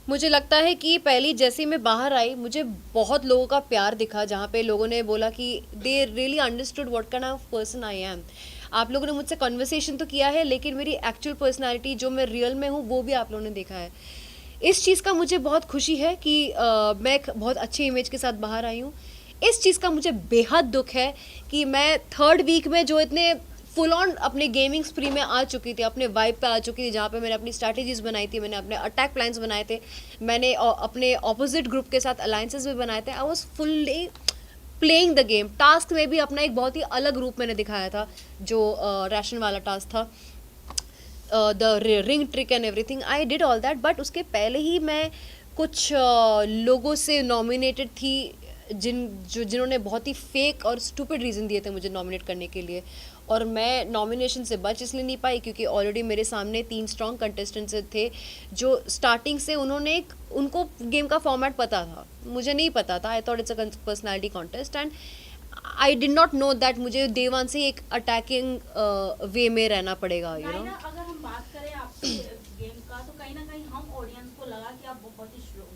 मुझे लगता है कि पहली जैसे ही मैं बाहर आई मुझे बहुत लोगों का प्यार दिखा, जहाँ पे लोगों ने बोला कि they really understood what kind of person I am. आप लोगों ने मुझसे कन्वर्सेशन तो किया है, लेकिन मेरी एक्चुअल पर्सनालिटी जो मैं रियल में हूँ वो भी आप लोगों ने देखा है। इस चीज़ का मुझे बहुत खुशी है कि मैं एक बहुत अच्छी इमेज के साथ बाहर आई हूँ। इस चीज़ का मुझे बेहद दुख है कि मैं थर्ड वीक में जो इतने फुल ऑन अपने गेमिंग स्प्री में आ चुकी थी, अपने वाइब पे आ चुकी थी, जहाँ पे मैंने अपनी स्ट्रैटेजीज बनाई थी, मैंने अपने अटैक प्लान्स बनाए थे, मैंने अपने ऑपोजिट ग्रुप के साथ अलायंसेस भी बनाए थे। I was fully playing the game. Task में भी अपना एक बहुत ही अलग रूप मैंने दिखाया था, जो रैशन वाला टास्क था, the ring trick and everything, I did all that. But उसके पहले ही मैं कुछ लोगों से नॉमिनेटेड थी जिन्होंने बहुत ही फेक और स्टूपिड रीज़न दिए थे मुझे नॉमिनेट करने के लिए, और मैं नॉमिनेशन से बच इसलिए नहीं पाई क्योंकि ऑलरेडी मेरे सामने 3 स्ट्रॉन्ग कंटेस्टेंट्स थे जो स्टार्टिंग से उनको गेम का फॉर्मेट पता था, मुझे नहीं पता था। I thought it's a personality contest and I did not know that मुझे डे वन से एक अटैकिंग वे में रहना पड़ेगा, यू नो। अगर हम बात करें आपके गेम का, तो कहीं ना कहीं हम ऑडियंस को लगा कि आप बहुत ही स्लो,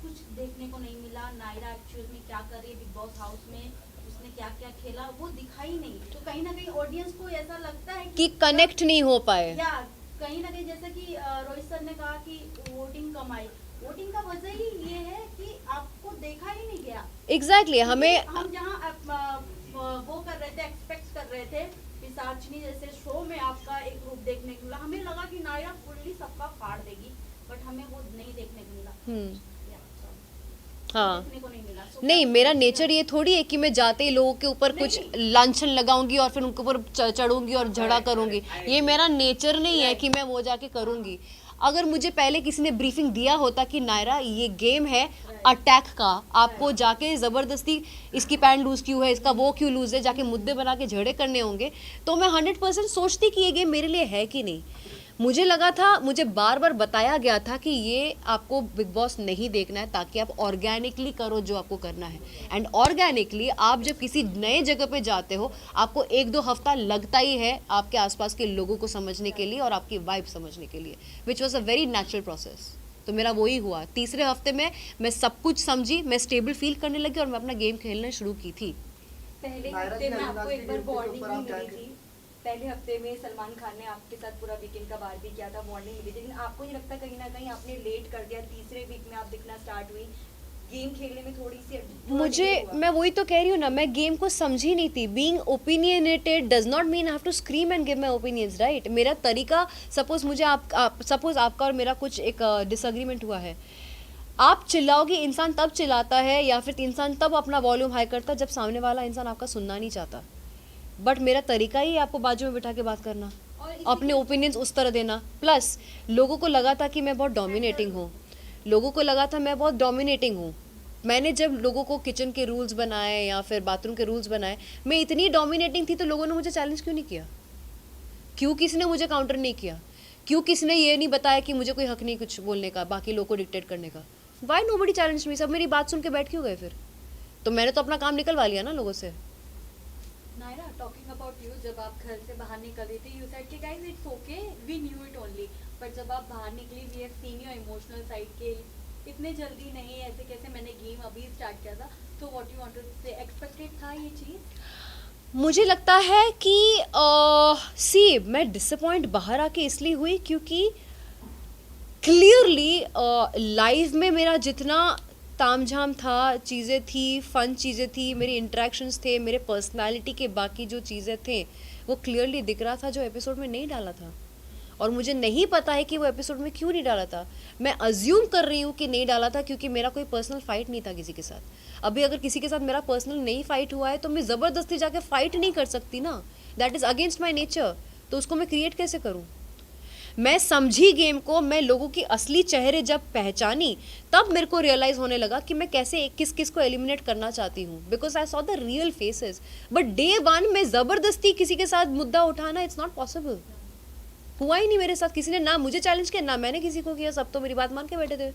कुछ देखने को नहीं मिला। नायरा एक्चुअल में क्या कर रही है बिग बॉस हाउस में, उसने क्या क्या खेला वो दिखा ही नहीं। तो कहीं ना कहीं ऑडियंस को ऐसा लगता है कि कनेक्ट नहीं हो पाए, या कहीं ना कहीं जैसे कि रोहित सर ने कहा कि वोटिंग कम आई। वोटिंग का वजह ही ये है कि आपको देखा ही नहीं गया। एग्जैक्टली हमें हम जहाँ वो कर रहे थे, एक्सपेक्ट कर रहे थे पिशाचनी जैसे शो में आपका एक रूप देखने को मिला, हमें लगा कि नायरा फुल्ली सबका फाड़ देगी, बट हमें वो नहीं देखने को मिला। हाँ देखने को नहीं मिला। नहीं, मेरा नेचर ये थोड़ी है कि मैं जाते ही लोगों के ऊपर कुछ लांछन लगाऊंगी और फिर उनके ऊपर चढ़ूंगी और झगड़ा करूंगी। ये मेरा नेचर नहीं है कि मैं वो जाके करूंगी। अगर मुझे पहले किसी ने ब्रीफिंग दिया होता कि नायरा ये गेम है अटैक का, आपको जाके ज़बरदस्ती इसकी पैंट लूज क्यों है, इसका वो क्यों लूज है, जाके मुद्दे बना के झगड़े करने होंगे, तो मैं 100% सोचती कि ये गेम मेरे लिए है कि नहीं। मुझे लगा था, मुझे बार बार बताया गया था कि ये आपको बिग बॉस नहीं देखना है ताकि आप ऑर्गेनिकली करो जो आपको करना है। एंड ऑर्गेनिकली आप जब किसी नए जगह पे जाते हो आपको 1-2 हफ्ता लगता ही है आपके आसपास के लोगों को समझने के लिए और आपकी वाइब समझने के लिए, which was a very natural process. तो मेरा वही हुआ। तीसरे हफ्ते में मैं सब कुछ समझी, मैं स्टेबल फील करने लगी और मैं अपना गेम खेलना शुरू की थी। पहले हफ्ते में आपको एक बार वार्निंग भी मिली थी। पहले हफ्ते में सलमान खान ने आपके साथ पूरा वीकेंड का बार भी किया था, वार्निंग मिली थी, लेकिन आपको नहीं लगता कहीं ना कहीं आपने लेट कर दिया? तीसरे वीक में आप दिखना स्टार्ट हुई, गेम खेलने में थोड़ी सी मैं वही तो कह रही हूँ ना, मैं गेम को समझी नहीं थी। Being opinionated does not mean I have to scream and give my opinions, right? मेरा तरीका, सपोज मुझे सपोज आपका और मेरा कुछ एक डिसएग्रीमेंट हुआ है, आप चिल्लाओगे, इंसान तब चिल्लाता है या फिर इंसान तब अपना वॉल्यूम हाई करता है जब सामने वाला इंसान आपका सुनना नहीं चाहता। बट मेरा तरीका ही आपको बाजू में बिठा के बात करना, अपने ओपिनियंस उस तरह देना। प्लस लोगों को लगा था कि मैं बहुत डोमिनेटिंग हूँ, लोगों को लगा था मैं बहुत डोमिनेटिंग हूँ। मैंने जब लोगों को किचन के रूल्स बनाए या फिर बाथरूम के रूल्स बनाए, मैं इतनी डोमिनेटिंग थी तो लोगों ने मुझे चैलेंज क्यों नहीं किया? क्यों किसी ने मुझे काउंटर नहीं किया? क्यों किसी ने ये नहीं बताया कि मुझे कोई हक नहीं कुछ बोलने का, बाकी लोगों को डिक्टेट करने का? Why nobody challenge me? सब मेरी बात सुन के बैठ क्यों गए फिर? तो मैंने तो अपना काम निकलवा लिया ना लोगों से। नायरा, टॉकिंग अबाउट यू, जब आप घर से बाहर निकल रही थी, यू सेड कि guys it's okay, we knew it only, but जब आप बाहर निकली, we have seen your emotional side के इतने जल्दी नहीं, ऐसे कैसे, मैंने गेम अभी स्टार्ट किया था, तो व्हाट यू वांट टू से, एक्सपेक्टेड था ये चीज़? मुझे लगता है कि मैं डिसअपॉइंट बाहर आके इसलिए हुई क्योंकि क्लियरली लाइव में मेरा जितना तामझाम था, चीज़ें थी, फन चीज़ें थी, मेरी इंटरेक्शंस थे, मेरे पर्सनालिटी के बाकी जो चीज़ें थे वो क्लियरली दिख रहा था, जो एपिसोड में नहीं डाला था। और मुझे नहीं पता है कि वो एपिसोड में क्यों नहीं डाला था। मैं अज्यूम कर रही हूँ कि नहीं डाला था क्योंकि मेरा कोई पर्सनल फाइट नहीं था किसी के साथ। अभी अगर किसी के साथ मेरा पर्सनल नहीं फाइट हुआ है तो मैं ज़बरदस्ती जाके फाइट नहीं कर सकती ना, that is against my nature. तो उसको मैं क्रिएट कैसे करूँ? मैं समझी गेम को, मैं लोगों की असली चेहरे जब पहचानी तब मेरे को रियलाइज होने लगा कि मैं कैसे किस किस को एलिमिनेट करना चाहती हूँ, because I saw the real faces. But day one में ज़बरदस्ती किसी के साथ मुद्दा उठाना, इट्स नॉट पॉसिबल। हुआ ही नहीं मेरे साथ, किसी ने ना मुझे चैलेंज किया ना मैंने किसी को किया, सब तो मेरी बात मान के बैठे थे।